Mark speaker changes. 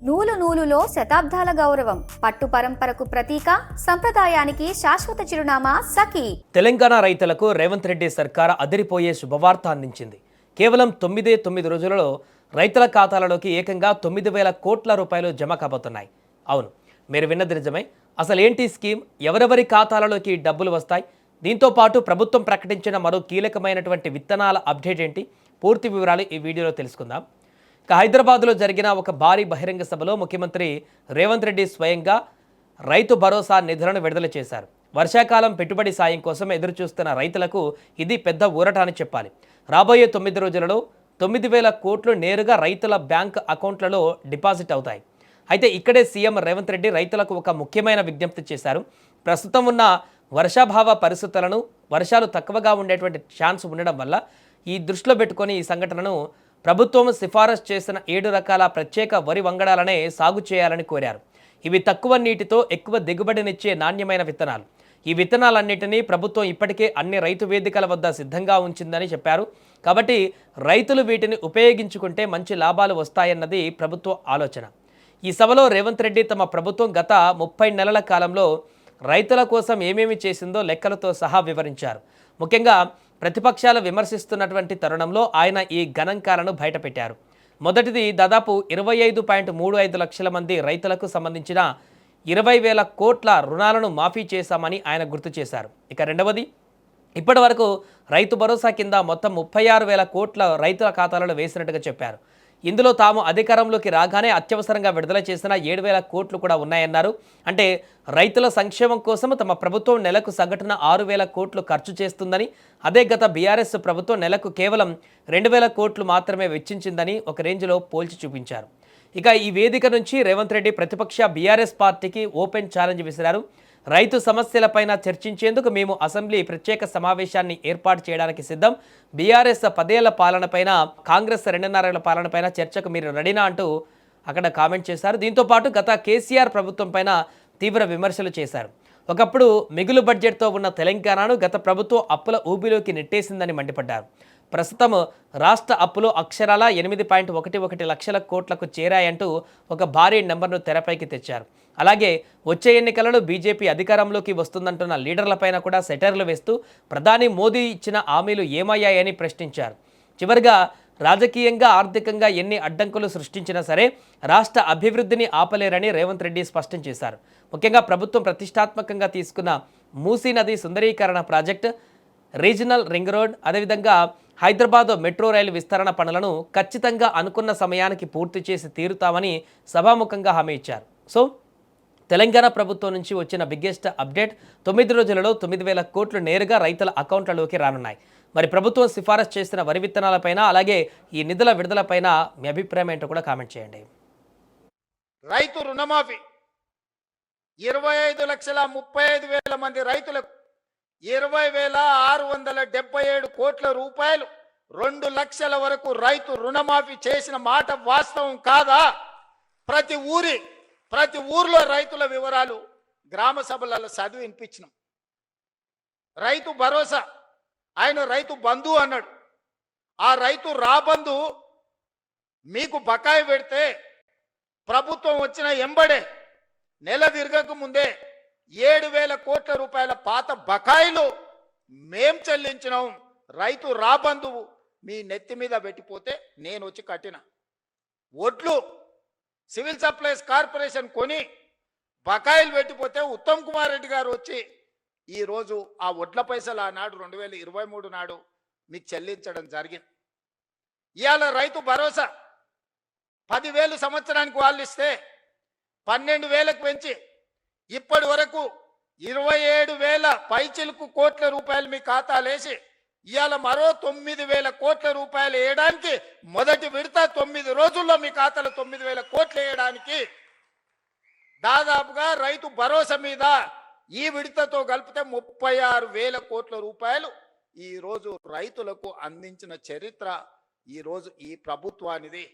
Speaker 1: నూలు నూలులో శతాబ్దాల గౌరవం, పట్టు పరంపరకు ప్రతీక, సంప్రదాయానికి శాశ్వత చిరునామా సఖీ.
Speaker 2: తెలంగాణ రైతులకు రేవంత్ రెడ్డి సర్కార్ అదిరిపోయే శుభవార్త అందించింది. కేవలం 9 రోజులలో రైతుల ఖాతాలలోకి ఏకంగా 9,000 కోట్ల రూపాయలు జమ కాబోతున్నాయి. అవును, మీరు విన్నది నిజమే. అసలు ఏంటి స్కీమ్, ఎవరెవరి ఖాతాలలోకి డబ్బులు వస్తాయి, దీంతో పాటు ప్రభుత్వం ప్రకటించిన మరో కీలకమైనటువంటి విత్తనాల అప్డేట్ ఏంటి, పూర్తి వివరాలు ఈ వీడియోలో తెలుసుకుందాం. హైదరాబాద్లో జరిగిన ఒక భారీ బహిరంగ సభలో ముఖ్యమంత్రి రేవంత్ రెడ్డి స్వయంగా రైతు భరోసా నిధులను విడుదల చేశారు. వర్షాకాలం పెట్టుబడి సాయం కోసం ఎదురుచూస్తున్న రైతులకు ఇది పెద్ద ఊరట అని చెప్పాలి. రాబోయే 9 రోజులలో 9,000 కోట్లు నేరుగా రైతుల బ్యాంక్ అకౌంట్లలో డిపాజిట్ అవుతాయి. అయితే ఇక్కడే సీఎం రేవంత్ రెడ్డి రైతులకు ఒక ముఖ్యమైన విజ్ఞప్తి చేశారు. ప్రస్తుతం ఉన్న వర్షాభావ పరిస్థితులను, వర్షాలు తక్కువగా ఉండేటువంటి ఛాన్స్ ఉండడం వల్ల ఈ దృష్టిలో పెట్టుకొని ఈ సంఘటనను ప్రభుత్వం సిఫారసు చేసిన 7 రకాల ప్రత్యేక వరి వంగడాలనే సాగు చేయాలని కోరారు. ఇవి తక్కువ నీటితో ఎక్కువ దిగుబడినిచ్చే నాణ్యమైన విత్తనాలు. ఈ విత్తనాలన్నింటినీ ప్రభుత్వం ఇప్పటికే అన్ని రైతు వేదికల వద్ద సిద్ధంగా ఉంచిందని చెప్పారు. కాబట్టి రైతులు వీటిని ఉపయోగించుకుంటే మంచి లాభాలు వస్తాయన్నది ప్రభుత్వ ఆలోచన. ఈ సభలో రేవంత్ రెడ్డి తమ ప్రభుత్వం గత 30 నెలల కాలంలో రైతుల కోసం ఏమేమి చేసిందో లెక్కలతో సహా వివరించారు. ముఖ్యంగా ప్రతిపక్షాలు విమర్శిస్తున్నటువంటి తరుణంలో ఆయన ఈ గణాంకాలను బయటపెట్టారు. మొదటిది, దాదాపు 25.35 లక్షల మంది రైతులకు సంబంధించిన 20,000 కోట్ల రుణాలను మాఫీ చేశామని ఆయన గుర్తు చేశారు. ఇక రెండవది, ఇప్పటి వరకు రైతు భరోసా కింద మొత్తం 36,000 కోట్ల రైతుల ఖాతాలలో వేసినట్టుగా చెప్పారు. ఇందులో తాము అధికారంలోకి రాగానే అత్యవసరంగా విడుదల చేసిన 7,000 కోట్లు కూడా ఉన్నాయన్నారు. అంటే రైతుల సంక్షేమం కోసం తమ ప్రభుత్వం నెలకు సగటున 6,000 కోట్లు ఖర్చు చేస్తుందని, అదే గత బీఆర్ఎస్ ప్రభుత్వం నెలకు కేవలం 2,000 కోట్లు మాత్రమే వెచ్చించిందని ఒక రేంజ్లో పోల్చి చూపించారు. ఇక ఈ వేదిక నుంచి రేవంత్ రెడ్డి ప్రతిపక్ష బీఆర్ఎస్ పార్టీకి ఓపెన్ ఛాలెంజ్ విసిరారు. రైతు సమస్యలపైన చర్చించేందుకు మేము అసెంబ్లీ ప్రత్యేక సమావేశాన్ని ఏర్పాటు చేయడానికి సిద్ధం. బీఆర్ఎస్ 10 ఏళ్ల పాలనపైన, కాంగ్రెస్ 2.5 ఏళ్ల పాలనపైన చర్చకు మీరు రెడీనా అంటూ అక్కడ కామెంట్ చేశారు. దీంతోపాటు గత కేసీఆర్ ప్రభుత్వం పైన తీవ్ర విమర్శలు చేశారు. ఒకప్పుడు మిగులు బడ్జెట్తో ఉన్న తెలంగాణను గత ప్రభుత్వం అప్పుల ఊబిలోకి నెట్టేసిందని మండిపడ్డారు. ప్రస్తుతం రాష్ట్ర అప్పులు అక్షరాల 8.11 లక్షల కోట్లకు చేరాయంటూ ఒక భారీ నెంబర్ను తెరపైకి తెచ్చారు. అలాగే వచ్చే ఎన్నికలలో బీజేపీ అధికారంలోకి వస్తుందంటున్న లీడర్లపైన కూడా సెటర్లు వేస్తూ ప్రధాని మోదీ ఇచ్చిన హామీలు ఏమయ్యాయని ప్రశ్నించారు. చివరిగా రాజకీయంగా, ఆర్థికంగా ఎన్ని అడ్డంకులు సృష్టించినా సరే రాష్ట్ర అభివృద్ధిని ఆపలేరని రేవంత్ రెడ్డి స్పష్టం చేశారు. ముఖ్యంగా ప్రభుత్వం ప్రతిష్టాత్మకంగా తీసుకున్న మూసీ నది సుందరీకరణ ప్రాజెక్టు, రీజనల్ రింగ్ రోడ్, అదేవిధంగా హైదరాబాద్ మెట్రో రైలు విస్తరణ పనులను ఖచ్చితంగా అనుకున్న సమయానికి పూర్తి చేసి తీరుతామని సభాముఖంగా హామీ ఇచ్చారు. సో తెలంగాణ ప్రభుత్వం నుంచి వచ్చిన బిగ్గెస్ట్ అప్డేట్, 9 రోజులలో 9,000 కోట్లు నేరుగా రైతుల అకౌంట్లలోకి రానున్నాయి. మరి ప్రభుత్వం సిఫారసు చేసిన వరి విత్తనాలపైన, అలాగే ఈ నిధుల విడుదలపైన మీ అభిప్రాయం ఏంటో కూడా కామెంట్ చేయండి.
Speaker 3: రైతు రుణమాఫీ 25,35,000 మంది రైతులకు 20,677 కోట్ల రూపాయలు, 2 లక్షల వరకు రైతు రుణమాఫీ చేసిన మాట వాస్తవం కాదా? ప్రతి ఊర్లో రైతుల వివరాలు గ్రామ సభలలో చదివి వినిపించినాం. రైతు భరోసా, ఆయన రైతు బంధు అన్నాడు. ఆ రైతు రాబంధు మీకు బకాయి పెడితే ప్రభుత్వం వచ్చిన ఎంబడే నెల తిరగక ముందే 7,000 కోట్ల రూపాయల పాత బకాయిలు మేం చెల్లించినాం. రైతు రాబంధువు మీ నెత్తి మీద పెట్టిపోతే నేను వచ్చి కట్టిన ఒడ్లు సివిల్ సప్లైస్ కార్పొరేషన్ కొని బకాయిలు పెట్టిపోతే ఉత్తమ్ కుమార్ రెడ్డి గారు వచ్చి ఈరోజు ఆ ఒడ్ల పైసలు ఆనాడు 2023 నాడు మీకు చెల్లించడం జరిగింది. ఇవాళ రైతు భరోసా 10,000 సంవత్సరానికి వాళ్ళు ఇస్తే 12,000కు పెంచి ఇప్పటి వరకు 27,000 పైచిలుకు కోట్ల రూపాయలు మీ ఖాతాలేసి ఇవాళ మరో 9,000 కోట్ల రూపాయలు వేయడానికి, మొదటి విడత 9 రోజుల్లో మీ ఖాతాలో 9,000 కోట్లు వేయడానికి దాదాపుగా రైతు భరోసా మీద ఈ విడతతో కలిపితే 36,000 కోట్ల రూపాయలు ఈరోజు రైతులకు అందించిన చరిత్ర ఈరోజు ఈ ప్రభుత్వానిది.